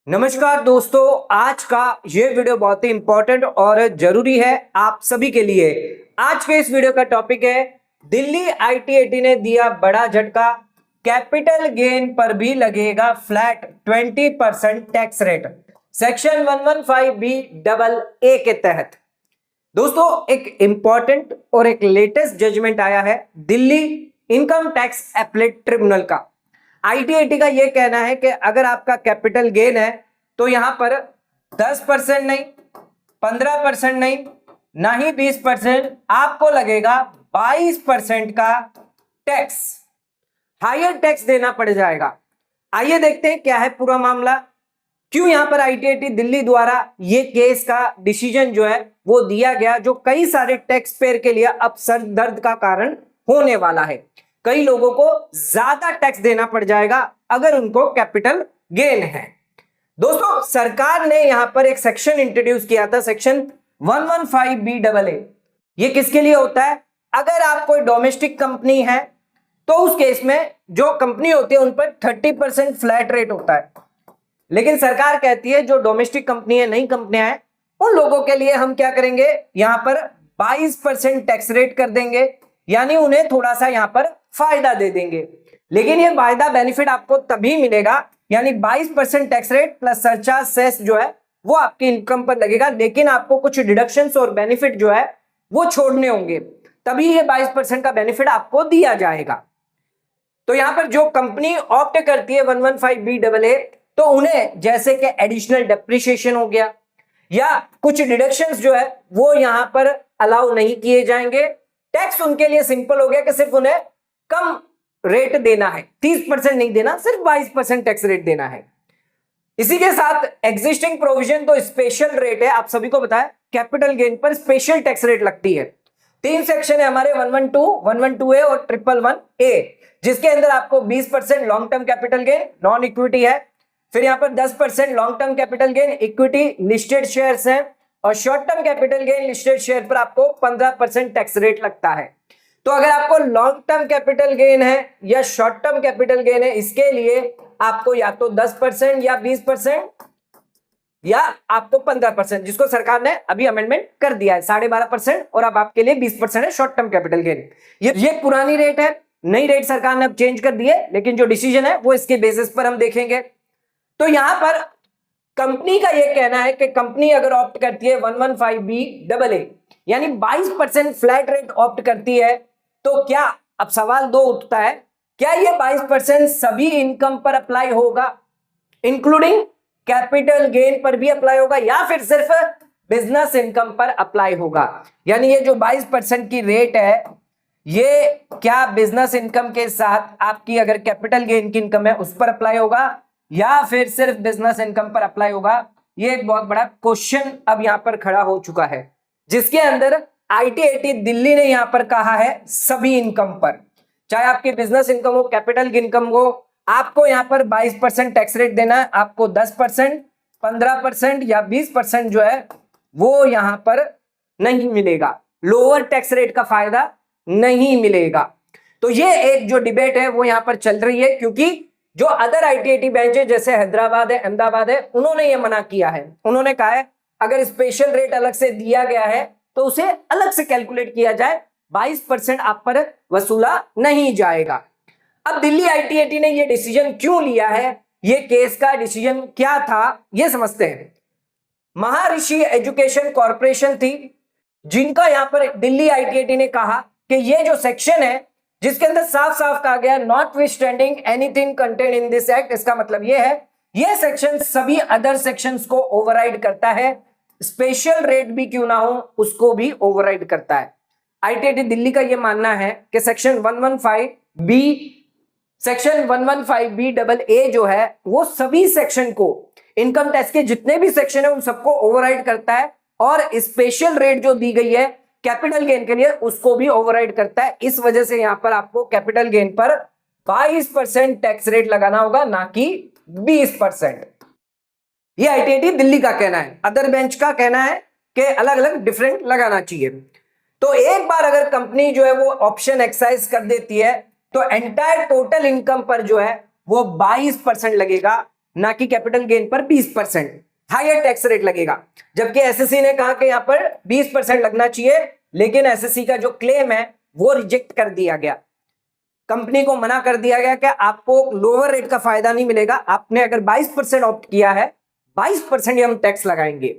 नमस्कार दोस्तों, आज का ये वीडियो बहुत ही इंपॉर्टेंट और जरूरी है आप सभी के लिए। आज के इस वीडियो का टॉपिक है दिल्ली आईटीएटी ने दिया बड़ा झटका, कैपिटल गेन पर भी लगेगा flat 20% tax rate, section 115B AA के तहत। दोस्तों, एक इंपॉर्टेंट और एक लेटेस्ट जजमेंट आया है Delhi income tax appellate tribunal का। आईटीएटी का यह कहना है कि अगर आपका कैपिटल गेन है तो यहां पर 10% नहीं, 15% नहीं, ना ही 20%, आपको लगेगा 22% का टैक्स, हायर टैक्स देना पड़ जाएगा। आइए देखते हैं क्या है पूरा मामला, क्यों यहां पर आईटीएटी दिल्ली द्वारा ये केस का डिसीजन जो है वो दिया गया, जो कई सारे टैक्स पेयर के लिए अब सर दर्द का कारण होने वाला है। कई लोगों को ज्यादा टैक्स देना पड़ जाएगा अगर उनको कैपिटल गेन है। दोस्तों, सरकार ने यहां पर एक सेक्शन इंट्रोड्यूस किया था, सेक्शन 115BAA। ये किसके लिए होता है? अगर आप कोई डोमेस्टिक कंपनी है तो उस केस में जो कंपनी होती है उन पर 30% फ्लैट रेट होता है, लेकिन सरकार कहती है जो डोमेस्टिक कंपनी है, नई कंपनियां हैं, उन लोगों के लिए हम क्या करेंगे, यहां पर 22% टैक्स रेट कर देंगे, यानी उन्हें थोड़ा सा यहां पर फायदा दे देंगे। लेकिन ये फायदा बेनिफिट आपको तभी मिलेगा, यानी 22% tax rate plus surcharge cess जो है वो आपकी इनकम पर लगेगा, लेकिन आपको कुछ डिडक्शंस और बेनिफिट जो है वो छोड़ने होंगे, तभी ये 22% का बेनिफिट आपको दिया जाएगा। तो यहां पर जो कंपनी ऑप्ट करती है 115BAA, तो उन्हें जैसे कि एडिशनल डेप्रिसिएशन हो गया या कुछ डिडक्शंस जो है वो यहां पर अलाउ नहीं किए जाएंगे। टैक्स उनके लिए सिंपल हो गया कि सिर्फ उन्हें कम रेट देना है, 30% नहीं देना, सिर्फ 22% टैक्स रेट देना है। इसी के साथ एग्जिस्टिंग प्रोविजन तो स्पेशल रेट है, आप सभी को पता है कैपिटल गेन पर स्पेशल टैक्स रेट लगती है। 3 सेक्शन है हमारे, 112, 112A और 111A, जिसके अंदर आपको 20% long term capital gain non equity है, फिर यहां पर 10% long term capital gain equity listed shares हैं, और short term capital gain listed share पर आपको 15% टैक्स रेट लगता है। तो अगर आपको लॉन्ग टर्म कैपिटल गेन है या शॉर्ट टर्म कैपिटल गेन है, इसके लिए आपको या तो 10% या 20% या आपको 15%, जिसको सरकार ने अभी अमेंडमेंट कर दिया है 12.5%, और अब आपके लिए 20% है शॉर्ट टर्म कैपिटल गेन। ये पुरानी रेट है, नई रेट सरकार ने अब चेंज कर दी है, लेकिन जो डिसीजन है वो इसके बेसिस पर हम देखेंगे। तो यहां पर कंपनी का यह कहना है कि कंपनी अगर ऑप्ट करती है 115BAA, यानी 22% फ्लैट रेट ऑप्ट करती है, तो क्या, अब सवाल दो उठता है, क्या ये 22% सभी इनकम पर अप्लाई होगा, इंक्लूडिंग कैपिटल गेन पर भी अप्लाई होगा, या फिर सिर्फ बिजनेस इनकम पर अप्लाई होगा? यानी ये जो 22% की रेट है, ये क्या बिजनेस इनकम के साथ आपकी अगर कैपिटल गेन की इनकम है उस पर अप्लाई होगा, या फिर सिर्फ बिजनेस इनकम पर अप्लाई होगा? ये एक बहुत बड़ा क्वेश्चन अब यहां पर खड़ा हो चुका है, जिसके अंदर आईटीएटी दिल्ली ने यहां पर कहा है सभी इनकम पर, चाहे आपकी बिजनेस इनकम हो, कैपिटल इनकम हो, आपको यहां पर 22% टैक्स रेट देना है। आपको 10%, 15% या 20% जो है वो यहां पर नहीं मिलेगा, लोअर टैक्स रेट का फायदा नहीं मिलेगा। तो ये एक जो डिबेट है वो यहां पर चल रही है, क्योंकि जो अदर आईटीएटी बेंच है जैसे हैदराबाद है, अहमदाबाद है, उन्होंने ये मना किया है। उन्होंने कहा है अगर स्पेशल रेट अलग से दिया गया है तो उसे अलग से कैलकुलेट किया जाए, 22% आप पर वसूला नहीं जाएगा। अब दिल्ली आईटीएटी ने ये डिसीजन क्यों लिया है, ये केस का डिसीजन क्या था, ये समझते हैं। महर्षि एजुकेशन कॉर्पोरेशन थी, जिनका यहां पर दिल्ली आईटीएटी ने कहा कि ये जो सेक्शन है जिसके अंदर साफ साफ कहा गया notwithstanding anything contain in this act, इसका मतलब यह है यह सेक्शन सभी अदर सेक्शंस को ओवरराइड करता है, स्पेशल रेट भी क्यों ना हो उसको भी ओवरराइड करता है। आईटीएटी दिल्ली का यह मानना है कि सेक्शन 115BAA जो है वो सभी सेक्शन को, इनकम टैक्स के जितने भी सेक्शन है उन सबको ओवरराइड करता है, और स्पेशल रेट जो दी गई है कैपिटल गेन के लिए उसको भी ओवरराइड करता है। इस वजह से यहां पर आपको कैपिटल गेन पर 22% टैक्स रेट लगाना होगा, ना कि 20%। ये आईटीएटी दिल्ली का कहना है। अदर बेंच का कहना है कि अलग अलग डिफरेंट लगाना चाहिए। तो एक बार अगर कंपनी जो है वो ऑप्शन एक्सरसाइज कर देती है तो एंटायर टोटल इनकम पर जो है वो 22% लगेगा, ना कि कैपिटल गेन पर 20% हायर टैक्स रेट लगेगा। जबकि एसएससी ने कहा कि यहां पर 20% लगना चाहिए, लेकिन एसएससी का जो क्लेम है वो रिजेक्ट कर दिया गया। कंपनी को मना कर दिया गया कि आपको लोअर रेट का फायदा नहीं मिलेगा, आपने अगर 22% ऑप्ट किया है 22% ही हम टैक्स लगाएंगे।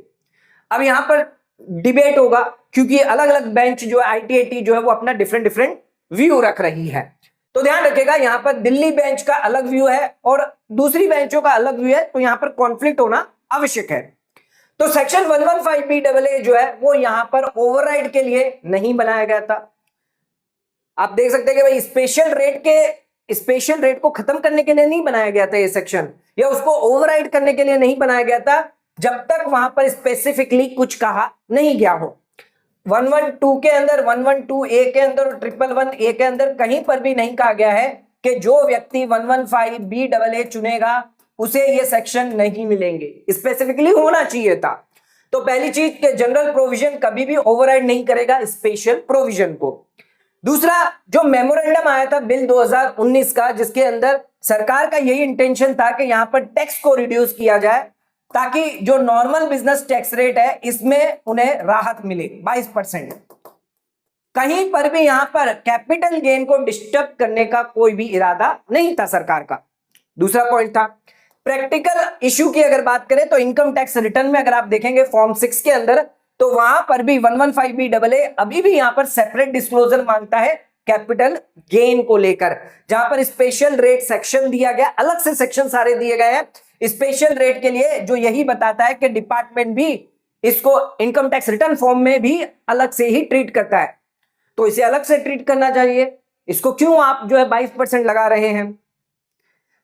अब यहां पर डिबेट होगा, क्योंकि अलग अलग बेंच जो है आईटीएटी जो है वो अपना डिफरेंट डिफरेंट व्यू रख रही है। तो ध्यान रखिएगा, यहां पर दिल्ली बेंच का अलग व्यू है और दूसरी बेंचों का अलग व्यू है, तो यहां पर कॉन्फ्लिक्ट होना आवश्यक है। तो सेक्शन 115BAA जो है वो यहां पर ओवरराइड के लिए नहीं बनाया गया था। आप देख सकते हैं कि भाई स्पेशल रेट को खत्म करने के लिए नहीं बनाया गया था ये सेक्शन, या उसको ओवरराइड करने के लिए नहीं बनाया गया था, जब तक वहां पर स्पेसिफिकली कुछ कहा नहीं गया हो। 112 के अंदर, 112A के अंदर और 111A के अंदर कहीं पर भी नहीं कहा गया है कि जो व्यक्ति 115BAA चुनेगा उसे ये सेक्शन नहीं मिलेंगे। स्पेसिफिकली होना चाहिए था। तो पहली चीज के जनरल प्रोविजन कभी भी ओवरराइड नहीं करेगा स्पेशल प्रोविजन को। दूसरा, जो मेमोरेंडम आया था बिल 2019 का, जिसके अंदर सरकार का यही इंटेंशन था कि यहां पर टैक्स को रिड्यूस किया जाए ताकि जो नॉर्मल बिजनेस टैक्स रेट है इसमें उन्हें राहत मिले 22%। कहीं पर भी यहां पर कैपिटल गेन को डिस्टर्ब करने का कोई भी इरादा नहीं था सरकार का। दूसरा पॉइंट था प्रैक्टिकल इश्यू की। अगर बात करें तो इनकम टैक्स रिटर्न में अगर आप देखेंगे फॉर्म 6 के अंदर, तो वहां पर भी 115BAA अभी भी यहां पर सेपरेट डिस्क्लोजर मांगता है कैपिटल गेन को लेकर, जहां पर स्पेशल रेट सेक्शन दिया गया, अलग से सेक्शन सारे दिए गए हैं स्पेशल रेट के लिए, जो यही बताता है कि डिपार्टमेंट भी इसको इनकम टैक्स रिटर्न फॉर्म में भी अलग से ही ट्रीट करता है। तो इसे अलग से ट्रीट करना चाहिए, इसको क्यों आप जो है 22% लगा रहे हैं।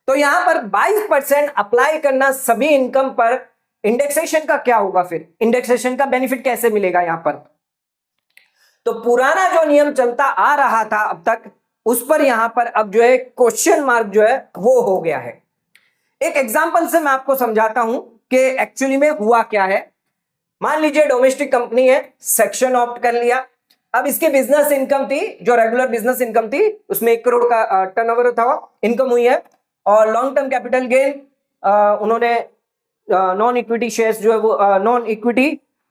तो यहां पर 22% अप्लाई करना सभी इनकम पर, इंडेक्सेशन का क्या होगा, फिर इंडेक्सेशन का बेनिफिट कैसे मिलेगा यहां पर। तो पुराना जो नियम चलता आ रहा था अब तक, उस पर यहां पर अब जो है क्वेश्चन मार्क जो है वो हो गया है। एक एग्जांपल से मैं आपको समझाता हूं कि एक्चुअली में हुआ क्या है। मान लीजिए डोमेस्टिक कंपनी है, सेक्शन ऑप्ट कर लिया। अब इसकी बिजनेस इनकम थी, जो रेगुलर बिजनेस इनकम थी, उसमें 1 करोड़ का टर्नओवर था, इनकम हुई है। और लॉन्ग टर्म कैपिटल गेन उन्होंने नॉन इक्विटी शेयर्स जो है वो नॉन इक्विटी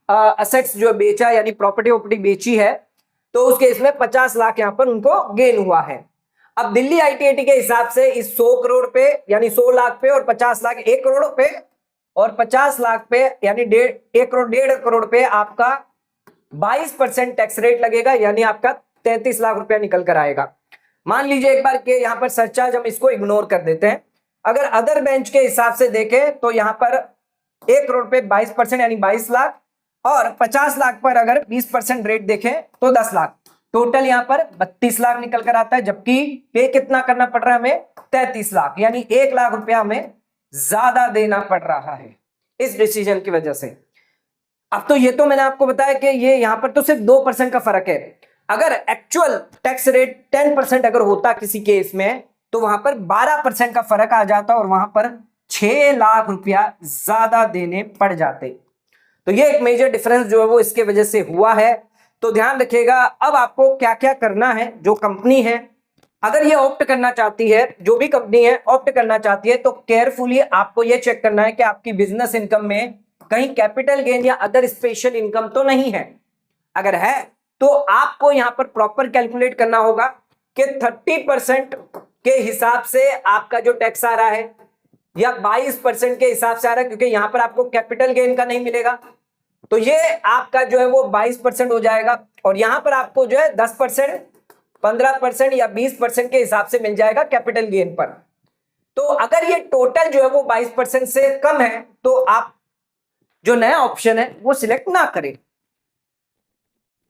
असेट्स जो बेचा, यानी प्रॉपर्टी बेची है, तो उस केस में 50 लाख यहां पर उनको गेन हुआ है। अब दिल्ली आईटीएटी के हिसाब से इस 100 करोड़ पे यानी 100 लाख पे और 50 लाख 1 करोड़ पे और 50 लाख पे यानी 1 करोड़ 1.5 करोड़ पे आपका 22% टैक्स रेट लगेगा, यानी आपका 33 लाख रुपया निकल कर आएगा। मान लीजिए एक बार के यहां पर सरचार्ज हम इसको इग्नोर कर देते हैं। अगर अदर बेंच के हिसाब से देखें तो यहां पर 1 करोड़ पे 22% यानी 22 लाख, और 50 लाख पर अगर 20% रेट देखें तो 10 लाख, टोटल यहां पर 32 लाख निकल कर आता है। जबकि पे कितना करना पड़ रहा है हमें, 33 लाख, यानी 1 लाख रुपया हमें ज्यादा देना पड़ रहा है इस डिसीजन की वजह से। अब तो ये तो मैंने आपको बताया कि ये यहां पर तो सिर्फ 2% का फर्क है। अगर एक्चुअल टैक्स रेट 10% अगर होता किसी केस में, तो वहां पर 12% का फर्क आ जाता और वहां पर 6 लाख रुपया ज्यादा देने पड़ जाते। तो ये एक मेजर डिफरेंस जो है वो इसके वजह से हुआ है। तो ध्यान रखिएगा, अब आपको क्या क्या करना है। जो कंपनी है अगर ये ऑप्ट करना चाहती है, जो भी कंपनी है ऑप्ट करना चाहती है, तो केयरफुली आपको ये चेक करना है कि आपकी बिजनेस इनकम में कहीं कैपिटल गेन या अदर स्पेशल इनकम तो नहीं है। अगर है तो आपको यहां पर प्रॉपर कैलकुलेट करना होगा कि 30% के हिसाब से आपका जो टैक्स आ रहा है या 22% के हिसाब से आ रहा है, क्योंकि यहां पर आपको कैपिटल गेन का नहीं मिलेगा, तो ये आपका जो है वो 22% हो जाएगा। और यहां पर आपको जो है 10%, 15% या 20% के हिसाब से मिल जाएगा कैपिटल गेन पर। तो अगर ये टोटल जो है वो 22% से कम है, तो आप जो नया ऑप्शन है वो सिलेक्ट ना करें।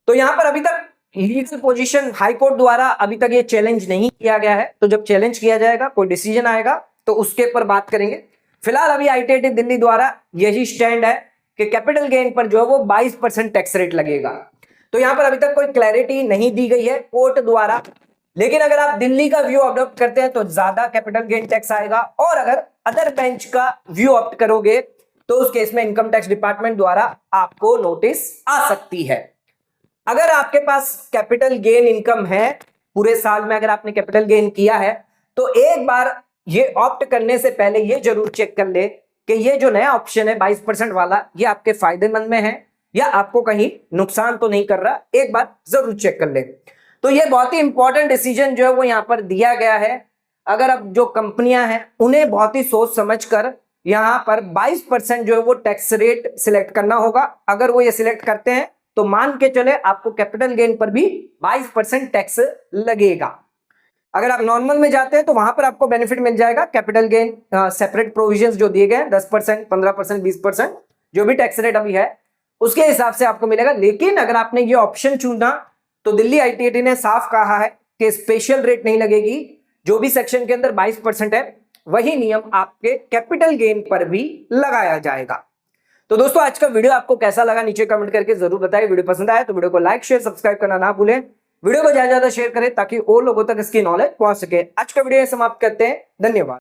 तो यहां पर अभी तक लीगल पोजीशन हाई कोर्ट द्वारा अभी तक ये चैलेंज नहीं किया गया है। तो जब चैलेंज किया जाएगा, कोई डिसीजन आएगा, तो उसके ऊपर बात करेंगे। फिलहाल अभी आईटीएटी दिल्ली द्वारा यही स्टैंड है कि कैपिटल गेन पर जो है वो 22% टैक्स रेट लगेगा। तो यहां पर अभी तक कोई क्लैरिटी नहीं दी गई है कोर्ट द्वारा, लेकिन अगर आप दिल्ली का व्यू अडॉप्ट करते हैं तो ज्यादा कैपिटल गेन टैक्स आएगा, और अगर अदर बेंच का व्यू ऑप्ट करोगे तो उस केस में इनकम टैक्स डिपार्टमेंट द्वारा आपको नोटिस आ सकती है। अगर आपके पास कैपिटल गेन इनकम है, पूरे साल में अगर आपने कैपिटल गेन किया है, तो एक बार ये ऑप्ट करने से पहले ये जरूर चेक कर ले कि ये जो नया ऑप्शन है 22% वाला, ये आपके फायदेमंद में है या आपको कहीं नुकसान तो नहीं कर रहा, एक बार जरूर चेक कर ले। तो ये बहुत ही इंपॉर्टेंट डिसीजन जो है वो यहाँ पर दिया गया है। अगर अब जो कंपनियां हैं उन्हें बहुत ही सोच समझकर यहाँ पर 22% जो है वो टैक्स रेट सिलेक्ट करना होगा। अगर वो ये सिलेक्ट करते हैं तो मान के चले आपको कैपिटल गेन पर भी 22% टैक्स लगेगा। अगर आप नॉर्मल में जाते हैं तो वहां पर आपको बेनिफिट मिल जाएगा, कैपिटल गेन सेपरेट प्रोविजंस जो दिए गए 10%, 15%, 20% जो भी टैक्स रेट अभी है उसके हिसाब से आपको मिलेगा। लेकिन अगर आपने ये ऑप्शन चुना तो दिल्ली आईटीएटी ने साफ कहा है कि स्पेशल रेट नहीं लगेगी, जो भी सेक्शन के अंदर 22% है वही नियम आपके कैपिटल गेन पर भी लगाया जाएगा। तो दोस्तों आज का वीडियो आपको कैसा लगा नीचे कमेंट करके जरूर बताइए। वीडियो पसंद आया तो वीडियो को लाइक शेयर सब्सक्राइब करना ना भूलें। वीडियो को ज्यादा ज्यादा शेयर करें ताकि और लोगों तक इसकी नॉलेज पहुंच सके। आज का वीडियो समाप्त करते हैं, धन्यवाद।